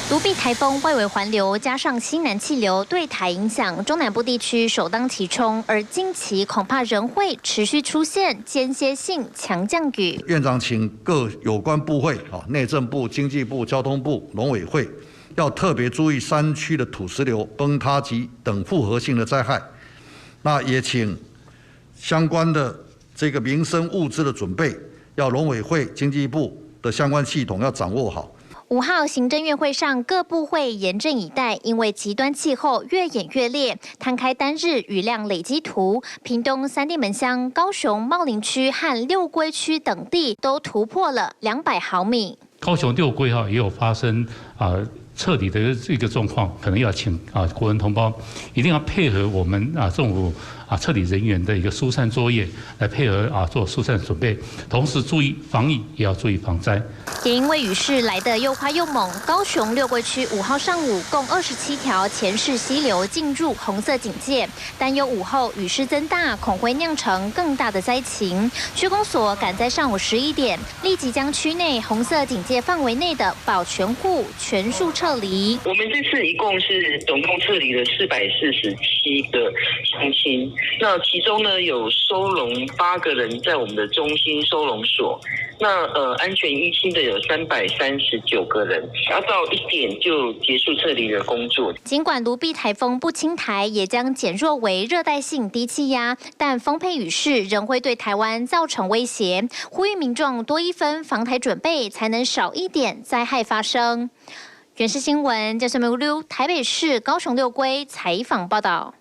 卢碧台风外围环流加上西南气流对台影响，中南部地区首当其冲，而近期恐怕仍会持续出现间歇性强降雨。院长请各有关部会，内政部、经济部、交通部、农委会，要特别注意山区的土石流、崩塌及等复合性的灾害。那也请相关的这个民生物资的准备，要农委会、经济部的相关系统要掌握好。5号行政院会上，各部会严阵以待，因为极端气候越演越烈。摊开单日雨量累积图，屏东三地门乡、高雄茂林区和六龟区等地都突破了200毫米。高雄六龟也有发生彻底的一个状况，可能要请国人同胞一定要配合我们政府彻底人员的一个疏散作业，来配合做疏散准备，同时注意防疫，也要注意防灾。也因为雨势来得又快又猛，高雄六龟区5号上午共27条前市溪流进入红色警戒，担忧午后雨势增大，恐会酿成更大的灾情。区公所赶在上午11点，立即将区内红色警戒范围内的保全户全数撤离。我们这次一共是总共撤离了447个乡亲，那其中呢有收容8个人在我们的中心收容所，那安全依稀的有339个人，要到1点就结束撤离的工作。尽管卢碧台风不侵台，也将减弱为热带性低气压，但丰沛雨势仍会对台湾造成威胁，呼吁民众多一分防台准备，才能少一点灾害发生。原视新闻，嘉盛梅台北市高雄六龟采访报道。